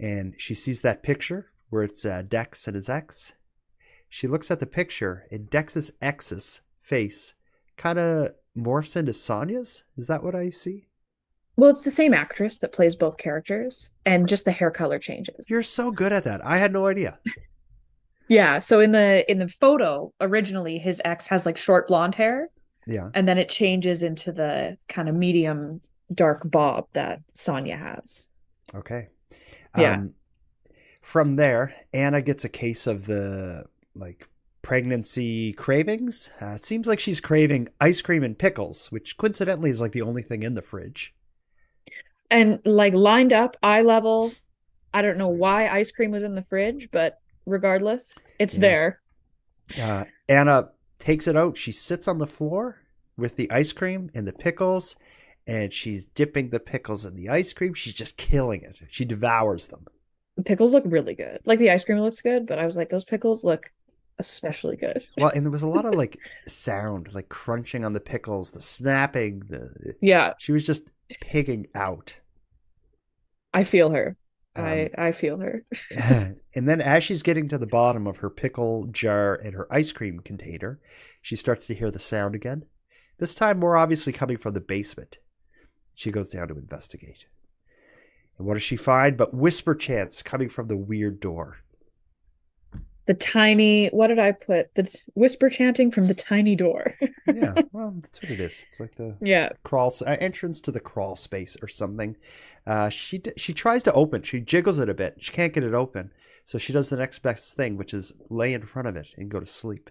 Speaker 1: And she sees that picture where it's Dex and his ex. She looks at the picture, and Dex's ex's face kind of morphs into Sonya's. Is that what I see?
Speaker 2: Well, it's the same actress that plays both characters, and just the hair color changes.
Speaker 1: You're so good at that. I had no idea.
Speaker 2: Yeah. So in the photo, originally his ex has like short blonde hair.
Speaker 1: Yeah.
Speaker 2: And then it changes into the kind of medium dark bob that Sonya has.
Speaker 1: Okay.
Speaker 2: Yeah.
Speaker 1: From there, Anna gets a case of the pregnancy cravings. It seems like she's craving ice cream and pickles, which coincidentally is like the only thing in the fridge.
Speaker 2: And like lined up, eye level. I don't know why ice cream was in the fridge, but regardless, it's there.
Speaker 1: Anna takes it out. She sits on the floor with the ice cream and the pickles, and she's dipping the pickles in the ice cream. She's just killing it. She devours them.
Speaker 2: The pickles look really good. Like the ice cream looks good, but I was like, those pickles look especially good.
Speaker 1: Well, and there was a lot of like sound, like crunching on the pickles, the snapping. She was just pigging out.
Speaker 2: I feel her. I feel her.
Speaker 1: And then as she's getting to the bottom of her pickle jar and her ice cream container, she starts to hear the sound again. This time more obviously coming from the basement. She goes down to investigate. And what does she find but whisper chants coming from the weird door?
Speaker 2: The tiny, what did I put? The whisper chanting from the tiny door.
Speaker 1: Yeah, well, that's what it is. It's like the crawl entrance to the crawl space or something. She tries to open. She jiggles it a bit. She can't get it open. So she does the next best thing, which is lay in front of it and go to sleep.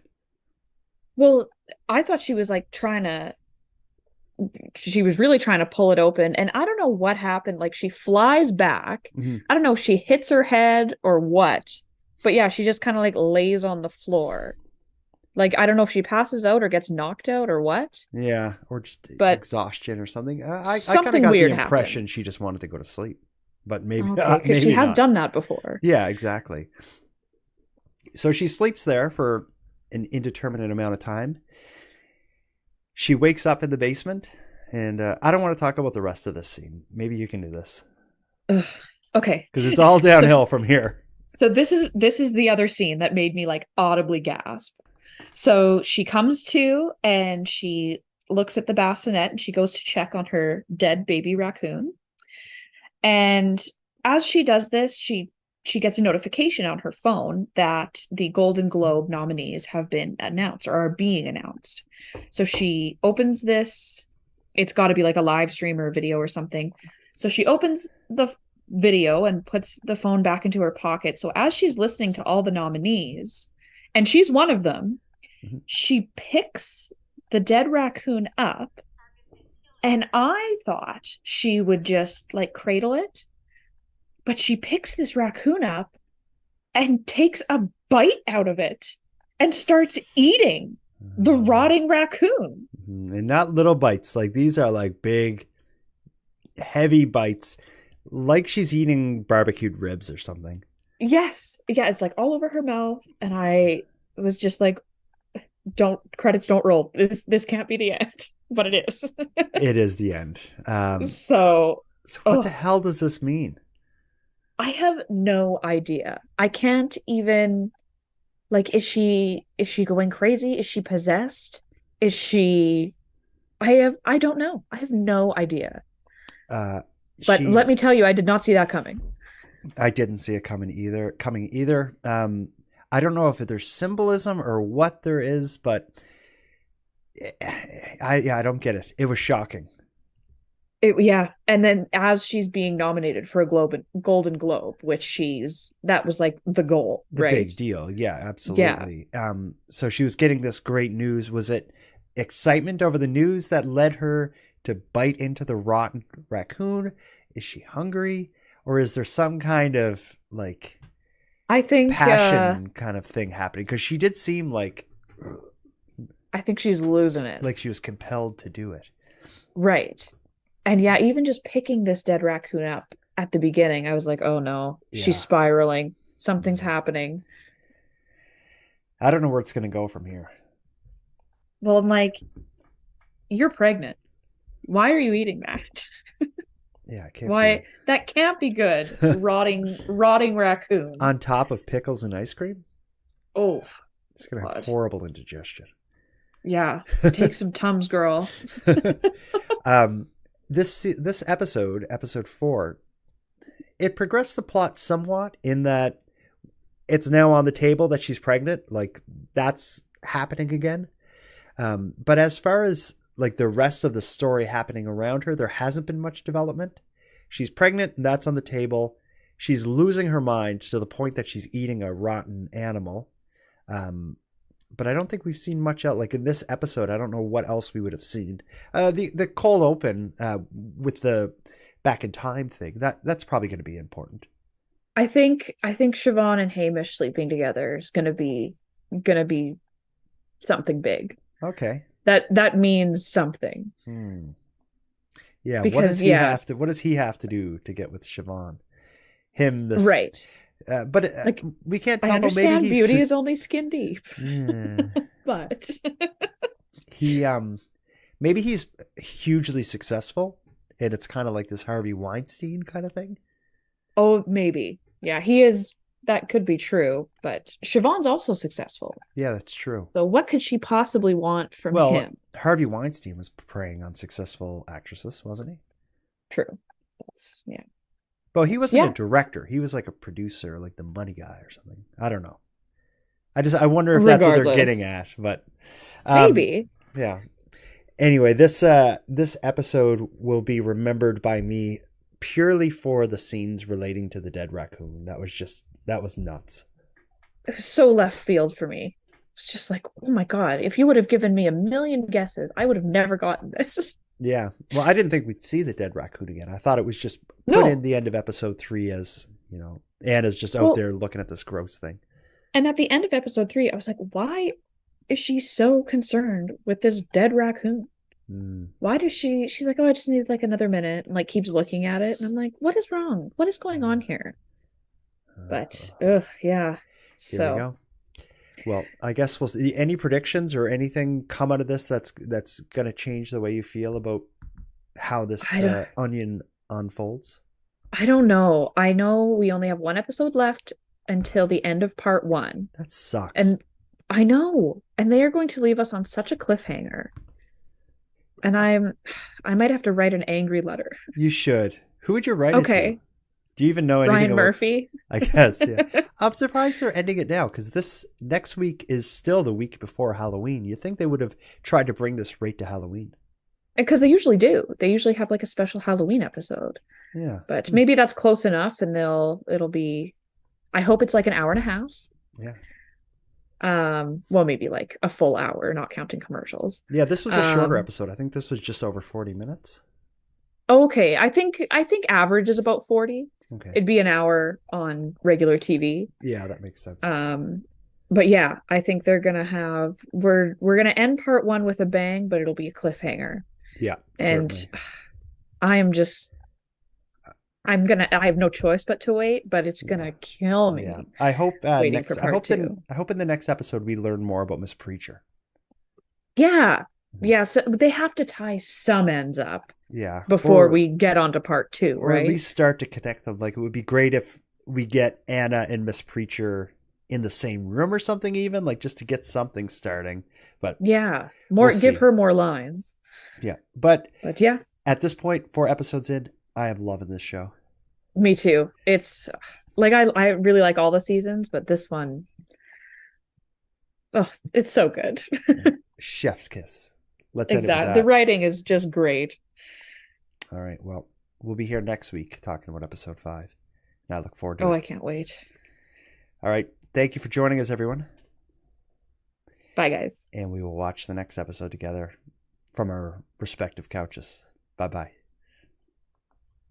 Speaker 2: Well, I thought she was she was really trying to pull it open. And I don't know what happened. Like she flies back. Mm-hmm. I don't know if she hits her head or what. But yeah, she just kind of like lays on the floor. Like, I don't know if she passes out or gets knocked out or what.
Speaker 1: Yeah, or just exhaustion or something. I kind of got the impression she just wanted to go to sleep. But maybe not.
Speaker 2: Because she has done that before.
Speaker 1: Yeah, exactly. So she sleeps there for an indeterminate amount of time. She wakes up in the basement. And I don't want to talk about the rest of this scene. Maybe you can do this.
Speaker 2: Okay.
Speaker 1: Because it's all downhill from here.
Speaker 2: So this is the other scene that made me like audibly gasp. So she comes to and she looks at the bassinet and she goes to check on her dead baby raccoon. And as she does this, she gets a notification on her phone that the Golden Globe nominees have been announced or are being announced. So she opens this. It's got to be like a live stream or a video or something. So she opens the video and puts the phone back into her pocket. So as she's listening to all the nominees, and she's one of them, she picks the dead raccoon up, and I thought she would just like cradle it, but she picks this raccoon up and takes a bite out of it and starts eating the rotting raccoon.
Speaker 1: And not little bites. Like these are like big, heavy bites, like she's eating barbecued ribs or something.
Speaker 2: Yes. Yeah, it's like all over her mouth. And I was just like, credits don't roll. This can't be the end. But it is.
Speaker 1: It is the end.
Speaker 2: So
Speaker 1: what the hell does this mean?
Speaker 2: I have no idea. I can't even, like, is she going crazy? Is she possessed? Is she I don't know. I have no idea. But let me tell you, I did not see that coming.
Speaker 1: I didn't see it coming either. I don't know if there's symbolism or what there is, but I don't get it. It was shocking.
Speaker 2: Yeah, and then as she's being nominated for a Golden Globe, which that was like the goal,
Speaker 1: the
Speaker 2: right?
Speaker 1: big deal. Yeah, absolutely. Yeah. So she was getting this great news. Was it excitement over the news that led her to bite into the rotten raccoon? Is she hungry, or is there some kind of like,
Speaker 2: I think,
Speaker 1: passion kind of thing happening? Because she did seem like,
Speaker 2: I think she's losing it.
Speaker 1: Like she was compelled to do it.
Speaker 2: Right. And yeah, even just picking this dead raccoon up at the beginning, I was like, oh no, she's spiraling. Something's happening.
Speaker 1: I don't know where it's going to go from here.
Speaker 2: Well, I'm like, you're pregnant. Why are you eating that?
Speaker 1: Yeah, it can't
Speaker 2: be. That can't be good. rotting raccoon.
Speaker 1: On top of pickles and ice cream?
Speaker 2: Oh.
Speaker 1: It's going to have horrible indigestion.
Speaker 2: Yeah. Take some Tums, girl.
Speaker 1: This episode 4, it progressed the plot somewhat in that it's now on the table that she's pregnant. Like that's happening again. But as far as like the rest of the story happening around her, there hasn't been much development. She's pregnant and that's on the table. She's losing her mind to the point that she's eating a rotten animal. But I don't think we've seen much else. Like in this episode, I don't know what else we would have seen. The cold open with the back in time thing, that's probably going to be important.
Speaker 2: I think Siobhan and Hamish sleeping together is going to be something big.
Speaker 1: Okay.
Speaker 2: That means something.
Speaker 1: Yeah. Because, what does he have to do to get with Siobhan?
Speaker 2: Right.
Speaker 1: But like we can't tell.
Speaker 2: I understand maybe beauty is only skin deep.
Speaker 1: Yeah.
Speaker 2: But
Speaker 1: he maybe he's hugely successful and it's kind of like this Harvey Weinstein kind of thing.
Speaker 2: Oh, maybe. Yeah, he is. That could be true, but Siobhan's also successful.
Speaker 1: Yeah, that's true.
Speaker 2: So what could she possibly want from him?
Speaker 1: Harvey Weinstein was preying on successful actresses, wasn't he?
Speaker 2: True. Yeah.
Speaker 1: Well, he wasn't a director. He was like a producer, like the money guy or something. I don't know. I wonder if that's what they're getting at, but
Speaker 2: maybe.
Speaker 1: Yeah. Anyway, this episode will be remembered by me purely for the scenes relating to the dead raccoon. That was nuts.
Speaker 2: It was so left field for me. It's just like, oh my God, if you would have given me a million guesses, I would have never gotten this.
Speaker 1: Yeah. Well, I didn't think we'd see the dead raccoon again. I thought it was just put in the end of episode 3 as, Anna's just out there looking at this gross thing.
Speaker 2: And at the end of episode 3, I was like, why is she so concerned with this dead raccoon? Why does she's like, oh, I just need like another minute, and like keeps looking at it. And I'm like, what is wrong? What is going on here? But, yeah. So.
Speaker 1: Here we go. Well, I guess we'll see. Any predictions or anything come out of this that's going to change the way you feel about how this onion unfolds?
Speaker 2: I don't know. I know we only have one episode left until the end of part 1.
Speaker 1: That sucks.
Speaker 2: And I know. And they are going to leave us on such a cliffhanger. And I might have to write an angry letter.
Speaker 1: You should. Who would you write it to? Do you even know anything
Speaker 2: Ryan Murphy?
Speaker 1: I guess, yeah. I'm surprised they're ending it now because this next week is still the week before Halloween. You think they would have tried to bring this right to Halloween?
Speaker 2: because they usually do. They usually have like a special Halloween episode.
Speaker 1: Yeah.
Speaker 2: But maybe that's close enough, and it'll be. I hope it's like an hour and a half.
Speaker 1: Yeah.
Speaker 2: Well, maybe like a full hour, not counting commercials.
Speaker 1: Yeah, this was a shorter episode. I think this was just over 40 minutes.
Speaker 2: Okay, I think average is about 40.
Speaker 1: Okay.
Speaker 2: It'd be an hour on regular TV.
Speaker 1: Yeah, that makes sense.
Speaker 2: But yeah, I think they're gonna have we're gonna end part one with a bang, but it'll be a cliffhanger.
Speaker 1: Yeah,
Speaker 2: And
Speaker 1: certainly.
Speaker 2: I am just I have no choice but to wait, but it's gonna kill me.
Speaker 1: Yeah. I hope
Speaker 2: waiting for part two.
Speaker 1: I hope in the next episode we learn more about Miss Preacher.
Speaker 2: Yeah. Yeah, so they have to tie some ends up.
Speaker 1: Yeah.
Speaker 2: Before we get on to part two,
Speaker 1: or
Speaker 2: right?
Speaker 1: at least start to connect them. Like, it would be great if we get Anna and Miss Preacher in the same room or something, even like just to get something starting. But
Speaker 2: yeah, give her more lines.
Speaker 1: Yeah. But
Speaker 2: yeah,
Speaker 1: at this point, 4 episodes in, I am loving this show.
Speaker 2: Me too. It's like I really like all the seasons, but this one, oh, it's so good.
Speaker 1: Chef's kiss. Let's
Speaker 2: exactly. The writing is just great.
Speaker 1: All right. Well, we'll be here next week talking about episode 5. And I look forward to it.
Speaker 2: Oh, I can't wait.
Speaker 1: All right. Thank you for joining us, everyone.
Speaker 2: Bye, guys.
Speaker 1: And we will watch the next episode together from our respective couches. Bye-bye.